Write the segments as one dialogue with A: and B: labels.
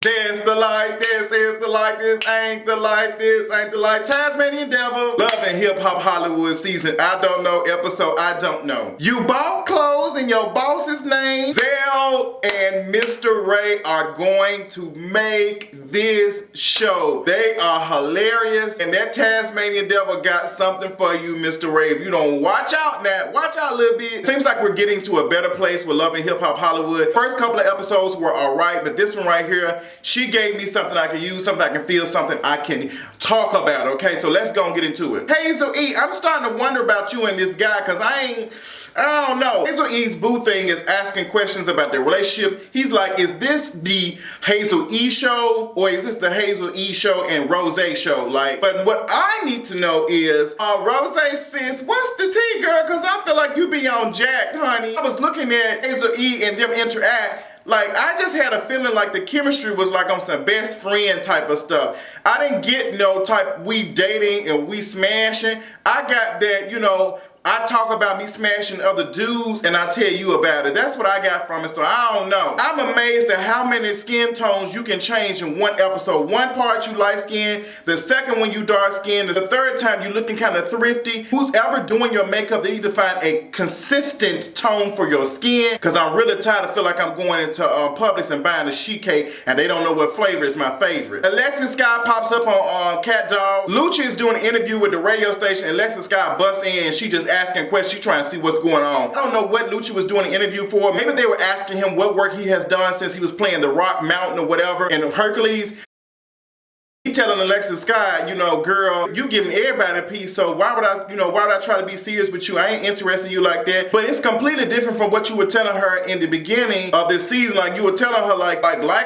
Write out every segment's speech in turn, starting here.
A: This the light, this is the light, this ain't the light, this ain't the light. Tasmanian Devil, Love and Hip Hop Hollywood season, I don't know, episode, I don't know. You bought clothes in your boss's name. Zell and Mr. Ray are going to make this show. They are hilarious, and that Tasmanian Devil got something for you, Mr. Ray. If you don't watch out now, watch out a little bit. Seems like we're getting to a better place with Love and Hip Hop Hollywood. First couple of episodes were alright, but this one right here, she gave me something I can use, something I can feel, something I can talk about, okay? So let's go and get into it. Hazel E, I'm starting to wonder about you and this guy, because I don't know. Hazel E's boo thing is asking questions about their relationship. He's like, is this the Hazel E show, or is this the Hazel E show and Rose show? Like, but what I need to know is, Rose sis, what's the tea, girl? Because I feel like you be on jacked, honey. I was looking at Hazel E and them interact. Like, I just had a feeling like the chemistry was like on some best friend type of stuff. I didn't get no type we dating and we smashing. I got that, you know, I talk about me smashing other dudes and I tell you about it. That's what I got from it, so I don't know. I'm amazed at how many skin tones you can change in one episode. One part you light skin, the second one you dark skin, the third time you looking kind of thrifty. Who's ever doing your makeup, they need to find a consistent tone for your skin, because I'm really tired of feel like I'm going into Publix and buying a sheet cake and they don't know what flavor is my favorite. Alexis Sky pops up on Cat Dog. Lucci is doing an interview with the radio station. Alexis Sky busts in and she just asking questions. She's trying to see what's going on. I don't know what Lucci was doing an interview for. Maybe they were asking him what work he has done since he was playing the Rock Mountain or whatever in Hercules. He telling Alexis Sky, you know, girl, you giving everybody a piece, so why would I try to be serious with you? I ain't interested in you like that. But it's completely different from what you were telling her in the beginning of this season. Like, you were telling her like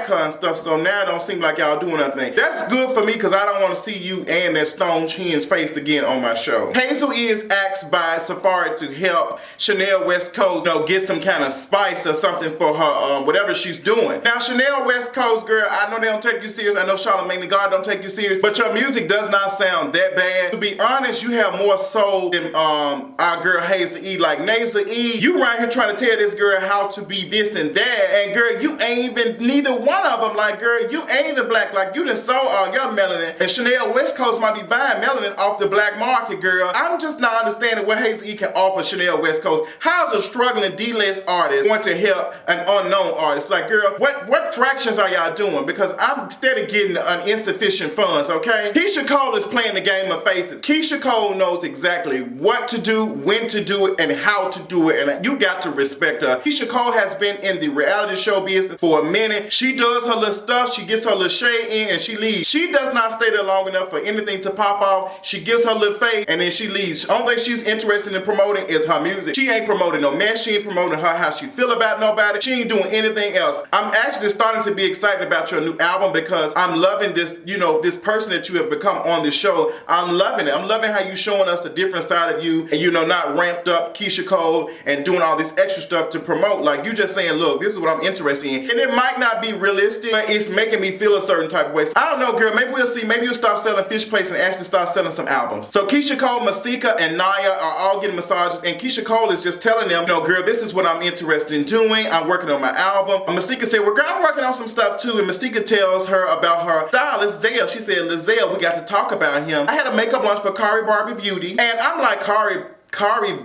A: her and stuff, so now it don't seem like y'all doing nothing. That's good for me, because I don't want to see you and that stone chin's face again on my show. Hazel E is asked by Saferee to help Chanel WestCoast, you know, get some kind of spice or something for her, whatever she's doing. Now, Chanel WestCoast, girl, I know they don't take you serious. I know Charlamagne the God don't take you serious, but your music does not sound that bad. To be honest, you have more soul than our girl Hazel E. Like, Hazel E, you right here trying to tell this girl how to be this and that, and girl, you ain't even neither one of them. Like, girl, you ain't even black. Like, you done sold all your melanin, and Chanel WestCoast might be buying melanin off the black market, girl. I'm just not understanding what Hazel E can offer Chanel WestCoast. How's a struggling D-list artist going to help an unknown artist? Like, girl, what fractions are y'all doing? Because I'm steady getting an insufficient funds, okay? Keyshia Cole is playing the game of faces. Keyshia Cole knows exactly what to do, when to do it, and how to do it, and you got to respect her. Keyshia Cole has been in the reality show business for a minute. She does her little stuff, she gets her little shade in, and she leaves. She does not stay there long enough for anything to pop off. She gives her little face, and then she leaves. The only thing she's interested in promoting is her music. She ain't promoting no mess. She ain't promoting her how she feel about nobody. She ain't doing anything else. I'm actually starting to be excited about your new album, because I'm loving this, you know, this person that you have become on this show. I'm loving it. I'm loving how you showing us a different side of you, and you know, not ramped up Keyshia Cole and doing all this extra stuff to promote. Like, you just saying, look, this is what I'm interested in. And it might not be realistic, but it's making me feel a certain type of way. So, I don't know, girl, maybe we'll see. Maybe you'll stop selling fish plates and actually start selling some albums. So Keyshia Cole, Masika, and Naya are all getting massages, and Keyshia Cole is just telling them, you know, girl, this is what I'm interested in doing. I'm working on my album. And Masika said, well, girl, I'm working on some stuff too. And Masika tells her about her stylist, Zell. She said, Zell, we got to talk about him. I had a makeup launch for Kari Barbie Beauty, and I'm like, Kari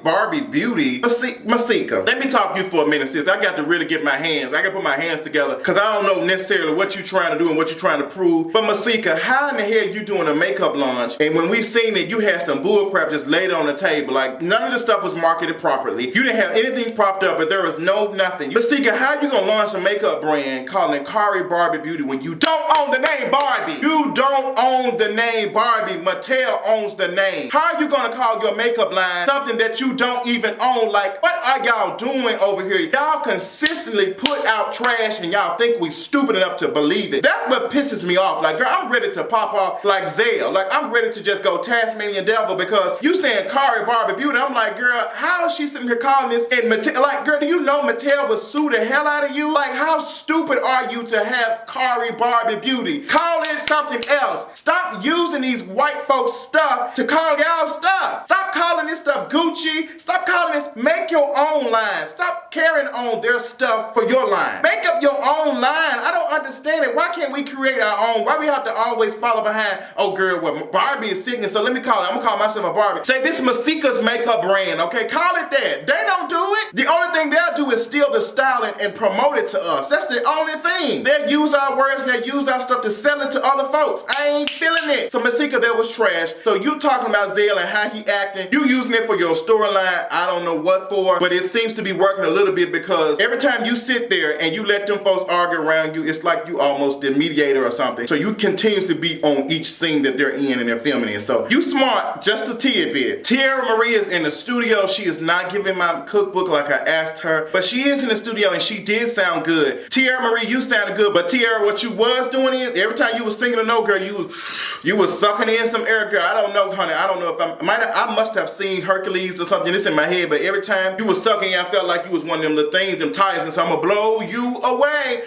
A: Barbie Beauty, Masika. Let me talk to you for a minute, sis. I got to really get my hands. I got to put my hands together, because I don't know necessarily what you're trying to do and what you're trying to prove. But Masika, how in the hell you doing a makeup launch, and when we seen it, you had some bull crap just laid on the table. Like, none of the stuff was marketed properly. You didn't have anything propped up, but there was no nothing. Masika, how you gonna launch a makeup brand calling it Kari Barbie Beauty when you don't own the name Barbie? You don't own the name Barbie. Mattel owns the name. How are you gonna call your makeup line something that you don't even own? Like, what are y'all doing over here? Y'all consistently put out trash, and y'all think we stupid enough to believe it. That's what pisses me off. Like, girl, I'm ready to pop off like Zell. Like, I'm ready to just go Tasmanian Devil, because you saying Kari Barbie Beauty. I'm like, girl, how is she sitting here calling this? And Mattel, like, girl, do you know Mattel would sue the hell out of you? Like, how stupid are you to have Kari Barbie Beauty? Call it something else. Stop using these white folks stuff to call y'all stuff. Stop calling this stuff up Gucci. Stop calling this. Make your own line. Stop carrying on their stuff for your line. Make up your own line. I don't understand it. Why can't we create our own? Why we have to always follow behind, oh girl, well, Barbie is sick, and so let me call it. I'm gonna call myself a Barbie. Say this is Masika's makeup brand, okay? Call it that. They don't do it. The only thing they'll do is steal the styling and promote it to us. That's the only thing. They'll use our words and they'll use our stuff to sell it to other folks. I ain't feeling it. So Masika, that was trash. So you talking about Zell and how he acting, you using it for your storyline, I don't know what for, but it seems to be working a little bit because every time you sit there and you let them folks argue around you, it's like you almost the mediator or something. So you continuously be on each scene that they're in and they're filming in. So you smart, just a tidbit. Teairra Mari is in the studio. She is not giving my cookbook like I asked her, but she is in the studio and she did sound good. Teairra Mari, you sounded good, but Teairra, what you was doing is every time you was singing a note, girl, you was sucking in some air, girl. I don't know, honey. I don't know if I must have seen Hercules or something. It's in my head, but every time you was sucking, I felt like you was one of them little things, them ties, and so I'm gonna blow you away.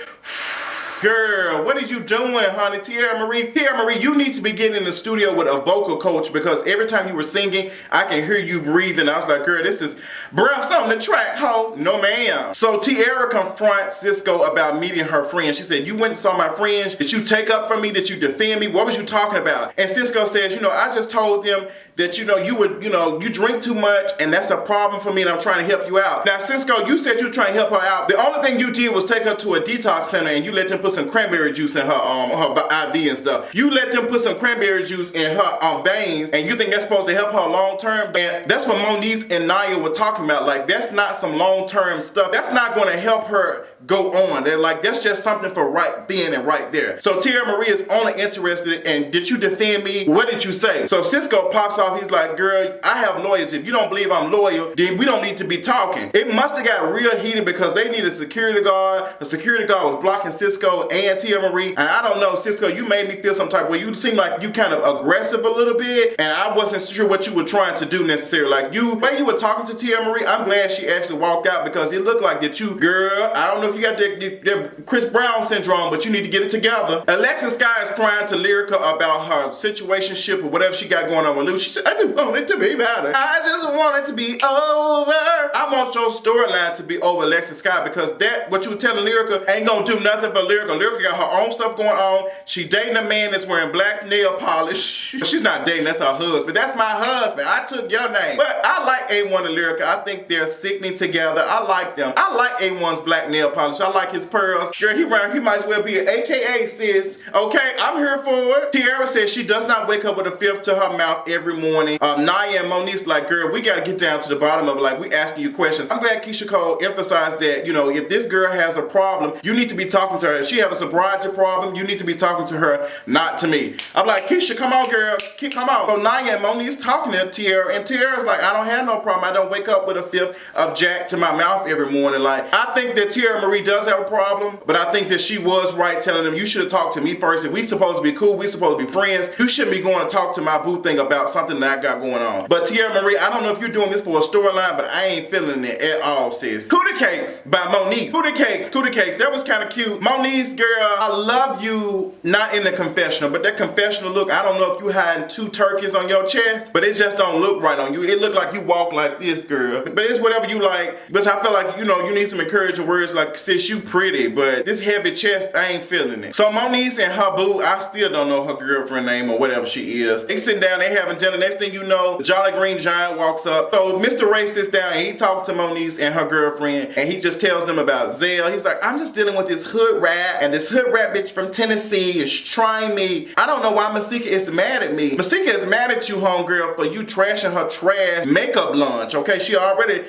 A: Girl, what are you doing, honey? Teairra Mari, you need to be getting in the studio with a vocal coach because every time you were singing, I can hear you breathing. I was like, girl, this is breaths on the track, ho. No, ma'am. So Teairra confronts Cisco about meeting her friends. She said, you went and saw my friends. Did you take up for me? Did you defend me? What was you talking about? And Cisco says, I just told them that, you drink too much and that's a problem for me and I'm trying to help you out. Now, Cisco, you said you were trying to help her out. The only thing you did was take her to a detox center and you let them put some cranberry juice in her IV and stuff. You let them put some cranberry juice in her veins, and you think that's supposed to help her long term? And that's what Moniece and Naya were talking about. Like, that's not some long term stuff. That's not going to help her go on. They're like, that's just something for right then and right there. So Teairra Mari is only interested in, did you defend me? What did you say? So Cisco pops off. He's like, girl, I have loyalty. If you don't believe I'm loyal, then we don't need to be talking. It must have got real heated because they needed a security guard. The security guard was blocking Cisco and Teairra Mari. And I don't know, Cisco, you made me feel some type of way. You seem like you kind of aggressive a little bit, and I wasn't sure what you were trying to do necessarily. Like, the way you were talking to Teairra Mari, I'm glad she actually walked out because it looked like that you, girl, I don't know if you got the Chris Brown syndrome, but you need to get it together. Alexis Sky is crying to Lyrica about her situationship or whatever she got going on with Lou. She said, I just want it to be better. I just want it to be over. I want your storyline to be over, Alexis Sky, because that, what you were telling Lyrica, ain't gonna do nothing for Lyrica. Lyrica got her own stuff going on. She dating a man that's wearing black nail polish. She's not dating, that's her husband. That's my husband. I took your name. But I like A1 and Lyrica. I think they're sickening together. I like them. I like A1's black nail polish. I like his pearls. Girl, he might as well be an AKA, sis. Okay, I'm here for it. Teairra says she does not wake up with a fifth to her mouth every morning. Naya and Moniece like, girl, we gotta get down to the bottom of it. Like, we asking you questions. I'm glad Keisha Cole emphasized that, if this girl has a problem, you need to be talking to her. If she has a sobriety problem, you need to be talking to her, not to me. I'm like, Keisha, come on, girl. Come on. So Naya and Moniece talking to Teairra, and Teairra's like, I don't have no problem. I don't wake up with a fifth of Jack to my mouth every morning. Like, I think that Teairra Mari does have a problem, but I think that she was right telling them, you should have talked to me first. If we supposed to be cool, we supposed to be friends, you shouldn't be going to talk to my boo thing about something that I got going on. But Teairra Mari, I don't know if you're doing this for a storyline, but I ain't feeling it at all, sis. Cootie Cakes by Moniece. Cootie Cakes. That was kind of cute. Moniece, girl, I love you, not in the confessional, but that confessional look, I don't know if you hiding 2 turkeys on your chest, but it just don't look right on you. It look like you walk like this, girl. But it's whatever you like. But I feel like, you need some encouraging words like, sis, you pretty, but this heavy chest, I ain't feeling it. So Moniece and her boo, I still don't know her girlfriend name or whatever she is. They sitting down, they having dinner. Next thing you know, the Jolly Green Giant walks up. So Mr. Ray sits down and he talks to Moniece and her girlfriend, and he just tells them about Zell. He's like, I'm just dealing with this hood rat, and this hood rat bitch from Tennessee is trying me. I don't know why Masika is mad at me. Masika is mad at you, homegirl, for you trashing her trash makeup lunch, okay? She already,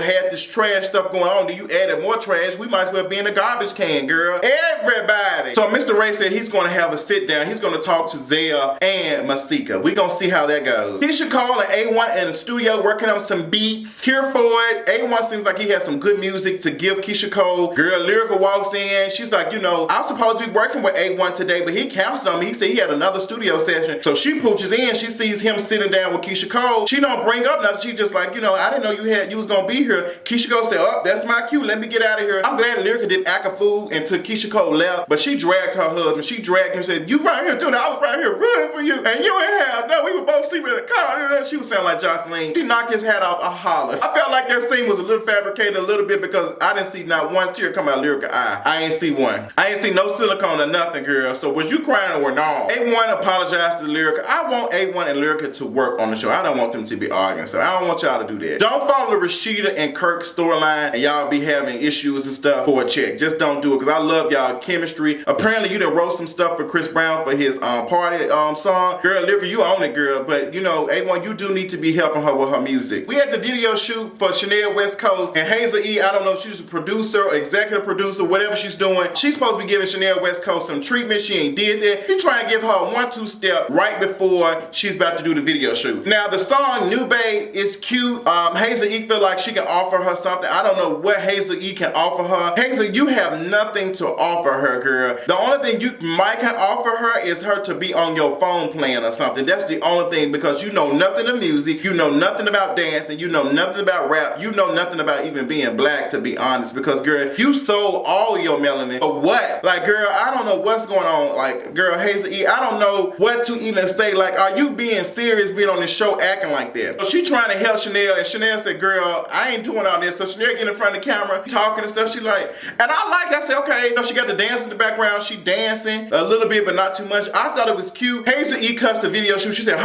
A: had this trash stuff going on. You added more trash. We might as well be in a garbage can, girl. Everybody. So Mr. Ray said he's going to have a sit down. He's going to talk to Zell and Masika. We're going to see how that goes. Keisha Cole and A1 in the studio working on some beats. Here for it. A1 seems like he has some good music to give Keisha Cole. Girl, Lyrica walks in. She's like, I was supposed to be working with A1 today, but he canceled on me. He said he had another studio session. So she pooches in. She sees him sitting down with Keisha Cole. She don't bring up nothing. She just like, I didn't know you was going to be here. Keisha Cole said, oh, that's my cue. Let me get out of here. I'm I'm glad Lyrica didn't act a fool and took Keisha Cole left, but she dragged her husband. She dragged him and said, you right here doing it. I was right here rooting for you. And you ain't have no. We were both sleeping in the car. She was sounding like Jocelyn. She knocked his hat off a holler. I felt like that scene was a little fabricated a little bit because I didn't see not one tear come out of Lyrica's eye. I ain't see one. I ain't see no silicone or nothing, girl. So was you crying or no? A1 apologized to Lyrica. I want A1 and Lyrica to work on the show. I don't want them to be arguing. So I don't want y'all to do that. Don't follow the Rashida and Kirk storyline and y'all be having issues and stuff for a check. Just don't do it because I love y'all chemistry. Apparently you done wrote some stuff for Chris Brown for his party song. Girl, Lyrica, you own it, girl. But you know, A1, you do need to be helping her with her music. We had the video shoot for Chanel WestCoast and Hazel E. I don't know if she's a producer or executive producer, whatever she's doing. She's supposed to be giving Chanel WestCoast some treatment. She ain't did that. He trying to give her a 1-2 step right before she's about to do the video shoot. Now the song New Babe is cute. Hazel E feel like she can offer her something. I don't know what Hazel E can offer her. Hazel, you have nothing to offer her, girl. The only thing you might can offer her is her to be on your phone playing or something. That's the only thing because you know nothing of music. You know nothing about dancing. You know nothing about rap. You know nothing about even being black, to be honest, because girl, you sold all your melanin for what? Like, girl, I don't know what's going on. Like, girl, Hazel E, I don't know what to even say. Like, are you being serious being on this show acting like that? So she trying to help Chanel, and Chanel said, girl, I ain't doing all this. So Chanel get in front of the camera, talking and stuff. She like, and I said, okay, you know, she got the dance in the background. She dancing a little bit, but not too much. I thought it was cute. Hazel E cussed the video shoot. She said,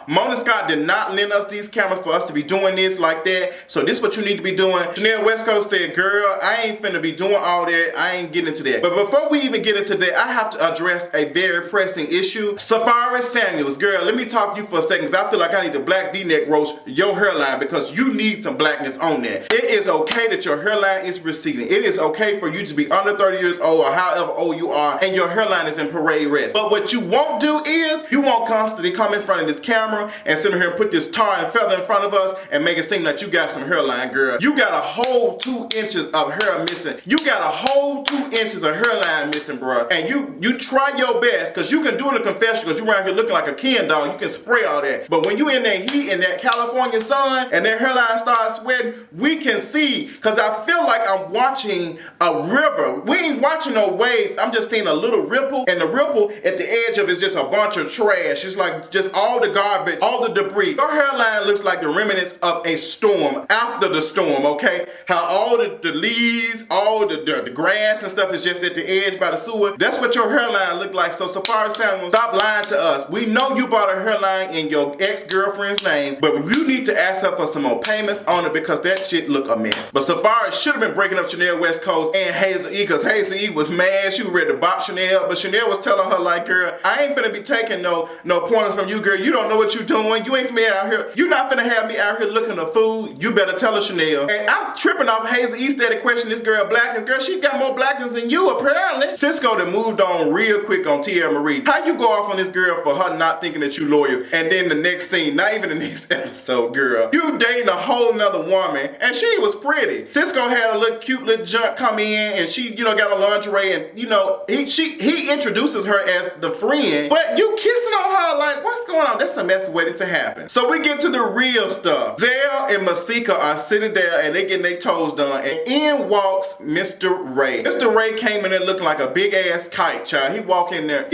A: Mona Scott did not lend us these cameras for us to be doing this like that. So this is what you need to be doing. Chanel WestCoast said, girl, I ain't finna be doing all that. I ain't getting into that. But before we even get into that, I have to address a very pressing issue. Saferee Samuels, girl, let me talk to you for a second because I feel like I need to black V-neck roast your hairline because you need some blackness on that. It is okay that your hairline is receding. It is okay for you to be under 30 years old or however old you are and your hairline is in parade rest. But what you won't do is you won't constantly come in front of this camera and sit here and put this tar and feather in front of us and make it seem like you got some hairline, girl. You got a whole 2 inches of hair missing. You got a whole 2 inches of hairline missing, bruh. And you try your best because you can do it in the confession because you around here looking like a Ken doll. You can spray all that. But when you in that heat in that California sun and that hairline starts sweating, we can see because I feel like I'm watching a river. We ain't watching no waves. I'm just seeing a little ripple, and the ripple at the edge of it is just a bunch of trash. It's like just all the garbage, all the debris. Your hairline looks like the remnants of a storm after the storm, okay? How all the leaves, all the grass and stuff is just at the edge by the sewer. That's what your hairline look like. So Saferee Samuels, stop lying to us. We know you bought a hairline in your ex-girlfriend's name, but you need to ask her for some more payments on it because that shit look a mess. But Saferee should have been breaking up Chanel WestCoast and Hazel E because Hazel E was mad. She was ready to bop Chanel, but Chanel was telling her like, girl, I ain't finna be taking no pointers from you, girl. You don't know what you doing. You ain't finna out here. You not finna have me out here looking for food. You better tell her, Chanel. And I'm tripping off Hazel E steady question this girl blackness. Girl, she got more blackness than you apparently. Cisco done moved on real quick on Teairra Mari. How you go off on this girl for her not thinking that you loyal, and then the next scene, not even the next episode, girl, you dating a whole nother woman, and she was pretty. Cisco had a little cute little junk come in, and she, you know, got a lingerie, and you know, he introduces her as the friend, but you kissing on her like, what's going on? That's a mess waiting to happen. So we get to the real stuff. Zell and Masika are sitting there, and they getting their toes done, and in walks Mr. Ray. Mr. Ray came in there looking like a big ass kite, child. He walked in there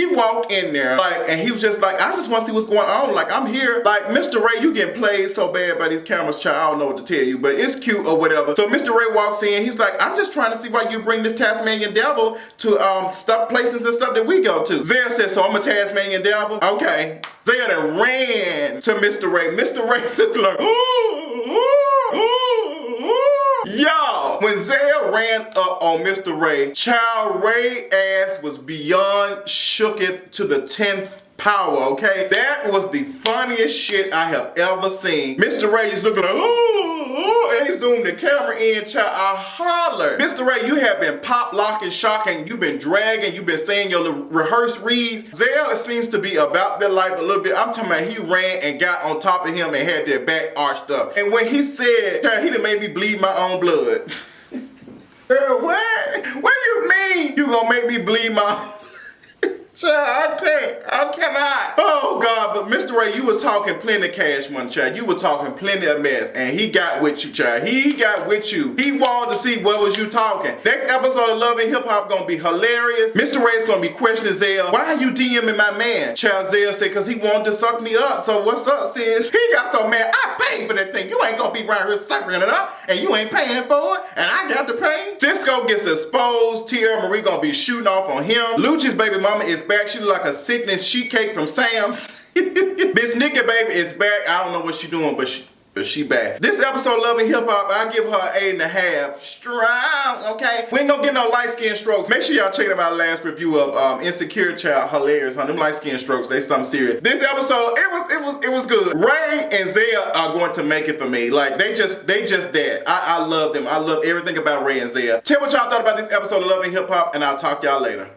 A: like, and he was just like, I just want to see what's going on. Like, I'm here. Like, Mr. Ray, you getting played so bad by these cameras, child. I don't know what to tell you, but it's cute or whatever. So Mr. Ray walks in. He's like, I'm just trying to see why you bring this Tasmanian devil to stuff places and stuff that we go to. Zell said, so I'm a Tasmanian devil? Okay. Zell then ran to Mr. Ray. Mr. Ray looked like, y'all, when Zell ran up on Mr. Ray, child, Ray ass was beyond shooketh to the 10th power, okay? That was the funniest shit I have ever seen. Mr. Ray is looking like, and he zoomed the camera in, child. I hollered. Mr. Ray, you have been pop, locking, shocking. You've been dragging. You've been saying your rehearsed reads. Zell, it seems to be about that life a little bit. I'm talking about he ran and got on top of him and had their back arched up. And when he said, child, he done made me bleed my own blood. Girl, what? What do you mean you gonna make me bleed my own Child, I cannot. Oh God, but Mr. Ray, you was talking plenty of cash money, child. You was talking plenty of mess, and he got with you, child. He got with you. He wanted to see what was you talking. Next episode of Love and Hip Hop gonna be hilarious. Mr. Ray's gonna be questioning Zell. Why are you DMing my man? Child, Zell said, cause he wanted to suck me up. So what's up, sis? He got so mad. I paid for that thing. You ain't gonna be around here sucking it up, and you ain't paying for it, and I got to pay. Cisco gets exposed. Teairra Mari gonna be shooting off on him. Lucci's baby mama is back. She look like a sickening sheet cake from Sam's. This Nikki baby is back. I don't know what she doing, but she back. This episode, Love and Hip Hop, I give her an 8.5. Strong, okay? We ain't gonna get no light skin strokes. Make sure y'all check out my last review of Insecure Child. Hilarious, huh? Them light skin strokes, they something serious. This episode, it was good. Ray and Zell are going to make it for me. Like they just that. I love them. I love everything about Ray and Zell. Tell what y'all thought about this episode of Love and Hip Hop, and I'll talk y'all later.